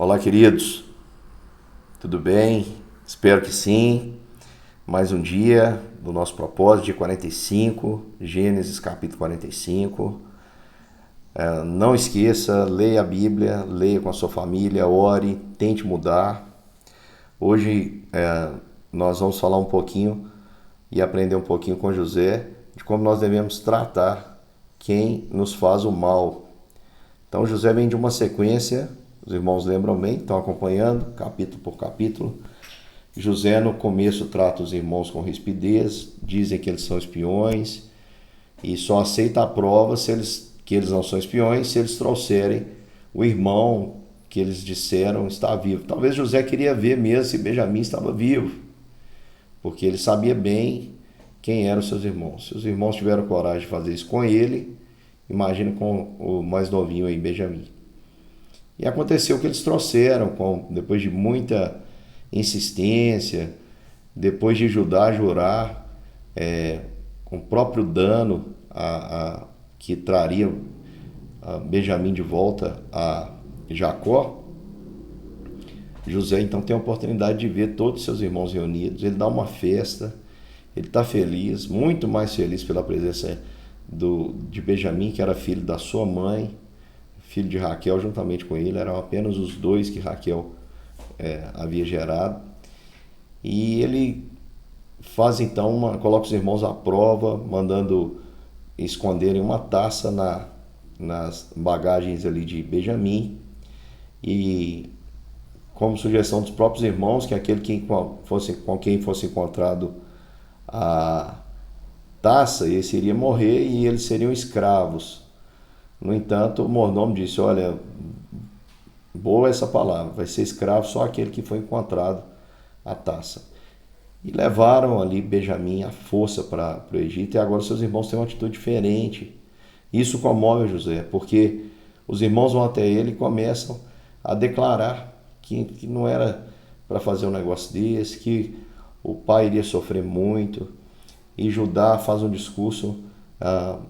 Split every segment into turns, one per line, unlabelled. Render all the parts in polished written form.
Olá, queridos, tudo bem? Espero que sim. Mais um dia do nosso propósito, dia 45, Gênesis capítulo 45. Não esqueça, leia a Bíblia, leia com a sua família, ore, tente mudar. Hoje nós vamos falar um pouquinho e aprender um pouquinho com José de como nós devemos tratar quem nos faz o mal. Então José vem de uma sequência, os irmãos lembram bem, estão acompanhando capítulo por capítulo. José no começo trata os irmãos com rispidez, dizem que eles são espiões e só aceita a prova que eles não são espiões se eles trouxerem o irmão que eles disseram estar vivo. Talvez José queria ver mesmo se Benjamim estava vivo, porque ele sabia bem quem eram os seus irmãos. Se os irmãos tiveram coragem de fazer isso com ele, imagina com o mais novinho aí, Benjamim. E aconteceu que eles trouxeram, depois de muita insistência, depois de Judá jurar com o próprio dano que traria Benjamim de volta a Jacó, José então tem a oportunidade de ver todos os seus irmãos reunidos. Ele dá uma festa, ele está feliz, muito mais feliz pela presença de Benjamim, que era filho da sua mãe, filho de Raquel juntamente com ele. Eram apenas os dois que Raquel havia gerado. E ele faz então, coloca os irmãos à prova, mandando esconderem uma taça nas bagagens ali de Benjamim, e como sugestão dos próprios irmãos, que aquele com quem fosse encontrado a taça, esse iria morrer e eles seriam escravos. No entanto, o mordomo disse: olha, boa essa palavra, vai ser escravo só aquele que foi encontrado a taça. E levaram ali Benjamim à força para o Egito, e agora seus irmãos têm uma atitude diferente. Isso comove José, porque os irmãos vão até ele e começam a declarar que não era para fazer um negócio desse, que o pai iria sofrer muito. E Judá faz um discurso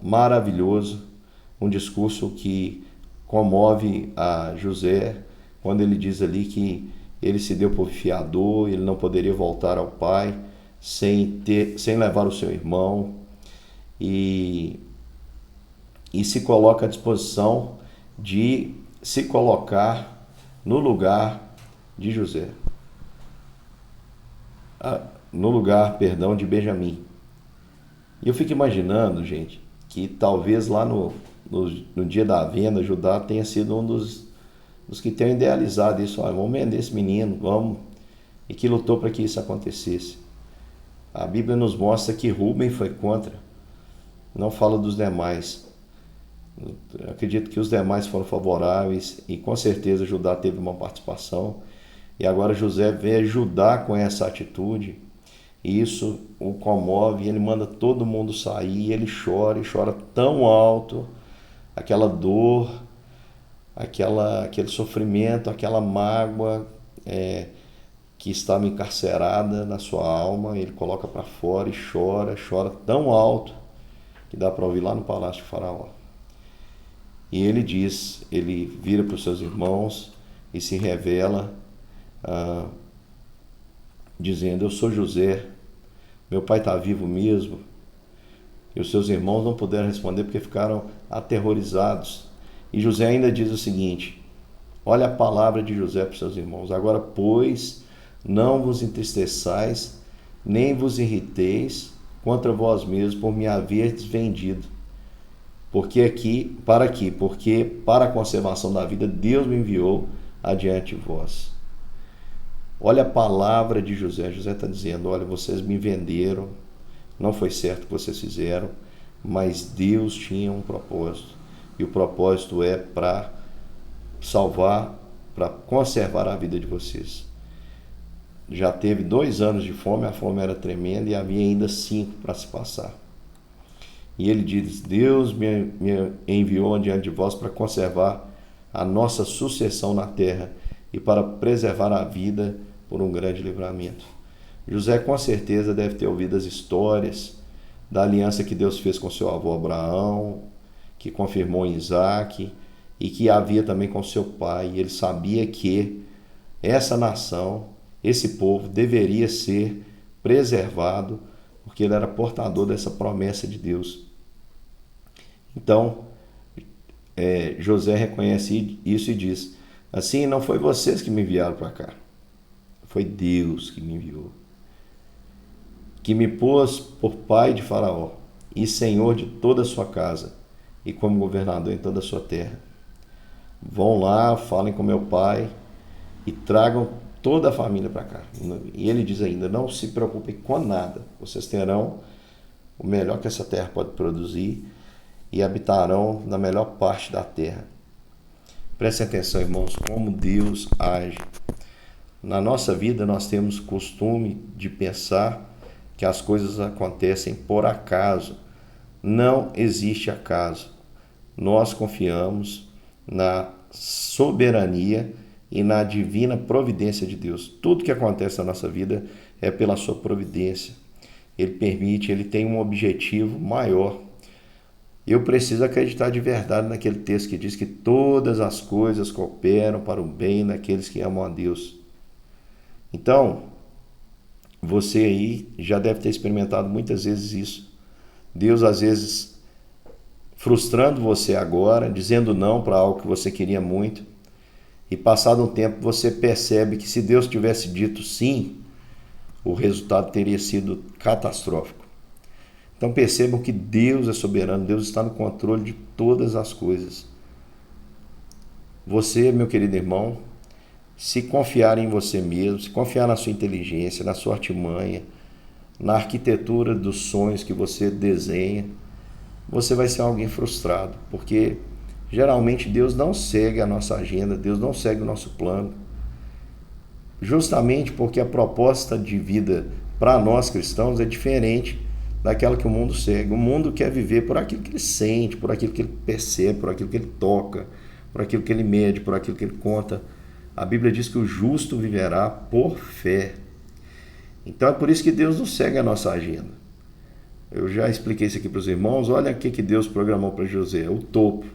maravilhoso, um discurso que comove a José, quando ele diz ali que ele se deu por fiador, ele não poderia voltar ao pai sem levar o seu irmão, e se coloca à disposição de se colocar no lugar de José, de Benjamim. E eu fico imaginando, gente, que talvez lá no dia da venda, Judá tenha sido um dos que tenham idealizado isso. Olha, vamos vender esse menino, vamos, e que lutou para que isso acontecesse. A Bíblia nos mostra que Rúben foi contra, não fala dos demais. Eu acredito que os demais foram favoráveis, e com certeza Judá teve uma participação, e agora José vê Judá com essa atitude, e isso o comove, e ele manda todo mundo sair, e ele chora, e chora tão alto, aquela dor, aquele sofrimento, aquela mágoa que estava encarcerada na sua alma. Ele coloca para fora e chora tão alto que dá para ouvir lá no palácio de Faraó. E ele vira para os seus irmãos e se revela, dizendo: eu sou José, meu pai está vivo mesmo? E os seus irmãos não puderam responder porque ficaram aterrorizados. E José ainda diz o seguinte: olha a palavra de José para os seus irmãos: agora, pois, não vos entristeçais, nem vos irriteis contra vós mesmos por me haverdes vendido. Porque para a conservação da vida Deus me enviou adiante de vós. Olha a palavra de José. José está dizendo: olha, vocês me venderam, não foi certo o que vocês fizeram, mas Deus tinha um propósito, e o propósito é para salvar, para conservar a vida de vocês. Já teve 2 anos de fome, a fome era tremenda, e havia ainda 5 para se passar. E ele diz: Deus me enviou adiante de vós para conservar a nossa sucessão na terra e para preservar a vida por um grande livramento. José com certeza deve ter ouvido as histórias da aliança que Deus fez com seu avô Abraão, que confirmou em Isaac, e que havia também com seu pai. E ele sabia que essa nação, esse povo, deveria ser preservado, porque ele era portador dessa promessa de Deus. Então, José reconhece isso e diz: assim, não foi vocês que me enviaram para cá, foi Deus que me enviou, que me pôs por pai de Faraó e senhor de toda a sua casa e como governador em toda a sua terra. Vão lá, falem com meu pai e tragam toda a família para cá. E ele diz ainda: não se preocupem com nada, vocês terão o melhor que essa terra pode produzir e habitarão na melhor parte da terra. Prestem atenção, irmãos, como Deus age. Na nossa vida nós temos costume de pensar que as coisas acontecem por acaso. Não existe acaso. Nós confiamos na soberania e na divina providência de Deus. Tudo que acontece na nossa vida é pela sua providência. Ele permite, ele tem um objetivo maior. Eu preciso acreditar de verdade naquele texto que diz que todas as coisas cooperam para o bem daqueles que amam a Deus. Então, você aí já deve ter experimentado muitas vezes isso. Deus, às vezes, frustrando você agora, dizendo não para algo que você queria muito, e passado um tempo você percebe que se Deus tivesse dito sim, o resultado teria sido catastrófico. Então percebam que Deus é soberano, Deus está no controle de todas as coisas. Você, meu querido irmão, se confiar em você mesmo, se confiar na sua inteligência, na sua artimanha, na arquitetura dos sonhos que você desenha, você vai ser alguém frustrado, porque geralmente Deus não segue a nossa agenda, Deus não segue o nosso plano, justamente porque a proposta de vida para nós cristãos é diferente daquela que o mundo segue. O mundo quer viver por aquilo que ele sente, por aquilo que ele percebe, por aquilo que ele toca, por aquilo que ele mede, por aquilo que ele conta. A Bíblia diz que o justo viverá por fé. Então é por isso que Deus não segue a nossa agenda. Eu já expliquei isso aqui para os irmãos. Olha o que Deus programou para José, o topo.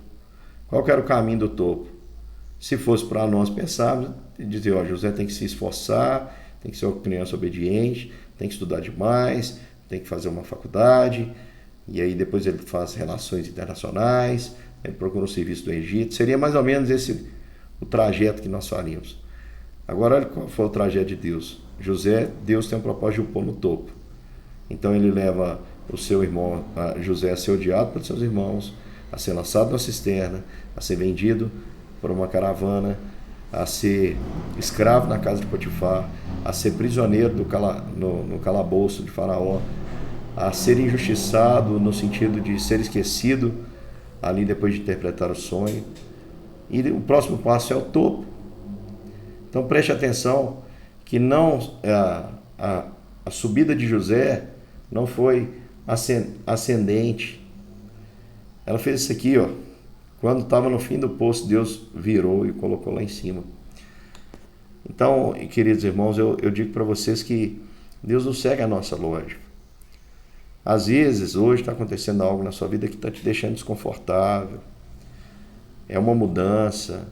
Qual que era o caminho do topo? Se fosse para nós pensarmos, dizer, José tem que se esforçar, tem que ser uma criança obediente, tem que estudar demais, tem que fazer uma faculdade, e aí depois ele faz relações internacionais, ele procura um serviço do Egito. Seria mais ou menos esse o trajeto que nós faríamos. Agora olha qual foi o trajeto de Deus. Deus tem um propósito de o pôr no topo. Então ele leva o seu irmão, José, a ser odiado pelos seus irmãos, a ser lançado na cisterna, a ser vendido por uma caravana, a ser escravo na casa de Potifar, a ser prisioneiro no calabouço de Faraó, a ser injustiçado no sentido de ser esquecido ali depois de interpretar o sonho. E o próximo passo é o topo. Então preste atenção que não a subida de José não foi ascendente. Ela fez isso aqui, quando estava no fim do poço, Deus virou e colocou lá em cima. Então, queridos irmãos, eu digo para vocês que Deus não segue a nossa lógica. Às vezes, hoje está acontecendo algo na sua vida que está te deixando desconfortável. É uma mudança,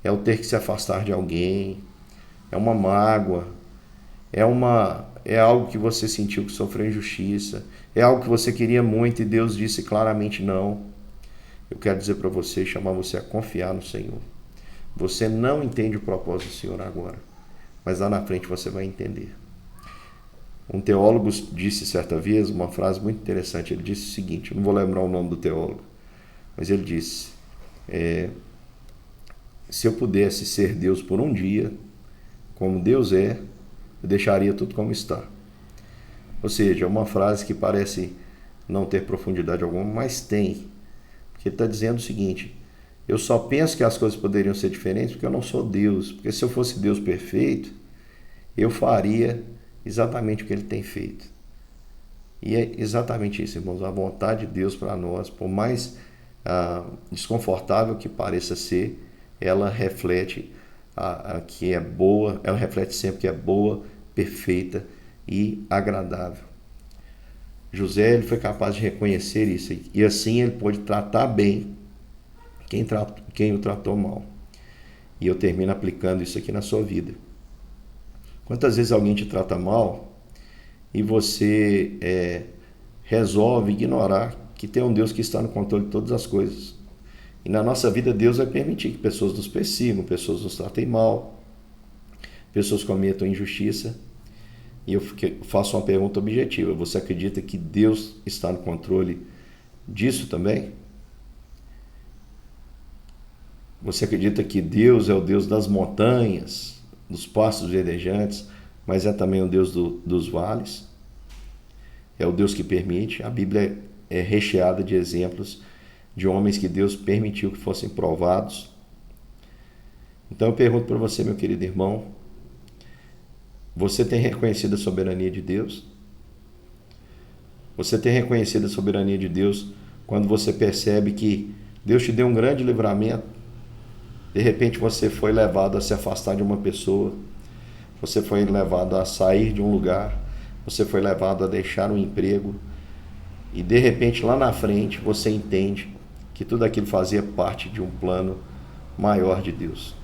é o ter que se afastar de alguém, é uma mágoa, é algo que você sentiu que sofreu injustiça, é algo que você queria muito e Deus disse claramente não. Eu quero dizer para você, chamar você a confiar no Senhor. Você não entende o propósito do Senhor agora, mas lá na frente você vai entender. Um teólogo disse certa vez uma frase muito interessante. Ele disse o seguinte, eu não vou lembrar o nome do teólogo, mas ele disse, se eu pudesse ser Deus por um dia, como Deus é, eu deixaria tudo como está. Ou seja, é uma frase que parece não ter profundidade alguma, mas tem. Porque ele está dizendo o seguinte, eu só penso que as coisas poderiam ser diferentes porque eu não sou Deus. Porque se eu fosse Deus perfeito, eu faria exatamente o que ele tem feito. E é exatamente isso, irmãos. A vontade de Deus para nós, por mais desconfortável que pareça ser, ela reflete que é boa, ela reflete sempre que é boa, perfeita e agradável. José ele foi capaz de reconhecer isso e assim ele pôde tratar bem quem o tratou mal. E eu termino aplicando isso aqui na sua vida. Quantas vezes alguém te trata mal e você resolve ignorar que tem um Deus que está no controle de todas as coisas. E na nossa vida Deus vai permitir que pessoas nos persigam, pessoas nos tratem mal, pessoas cometam injustiça. E eu faço uma pergunta objetiva. Você acredita que Deus está no controle disso também? Você acredita que Deus é o Deus das montanhas, dos pastos verdejantes, mas é também o Deus dos vales? É o Deus que permite. A Bíblia é recheada de exemplos de homens que Deus permitiu que fossem provados. Então eu pergunto para você, meu querido irmão, você tem reconhecido a soberania de Deus? Você tem reconhecido a soberania de Deus quando você percebe que Deus te deu um grande livramento? De repente você foi levado a se afastar de uma pessoa, você foi levado a sair de um lugar, você foi levado a deixar um emprego e de repente lá na frente você entende que tudo aquilo fazia parte de um plano maior de Deus.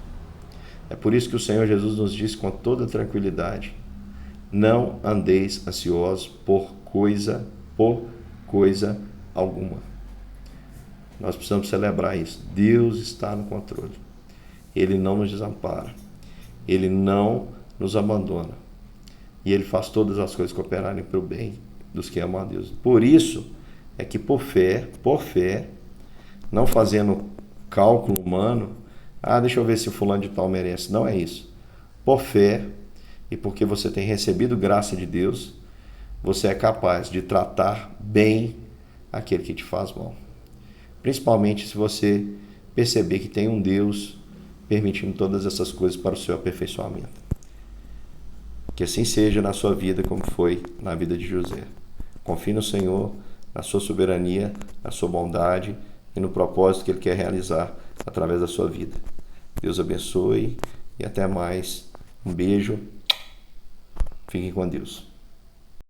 É por isso que o Senhor Jesus nos diz com toda tranquilidade: não andeis ansiosos por coisa alguma. Nós precisamos celebrar isso. Deus está no controle. Ele não nos desampara. Ele não nos abandona. E Ele faz todas as coisas cooperarem para o bem dos que amam a Deus. Por isso é que por fé, não fazendo cálculo humano, deixa eu ver se o fulano de tal merece. Não é isso. Por fé e porque você tem recebido graça de Deus, você é capaz de tratar bem aquele que te faz mal. Principalmente se você perceber que tem um Deus permitindo todas essas coisas para o seu aperfeiçoamento. Que assim seja na sua vida como foi na vida de José. Confie no Senhor, na sua soberania, na sua bondade e no propósito que Ele quer realizar através da sua vida. Deus abençoe e até mais. Um beijo. Fiquem com Deus.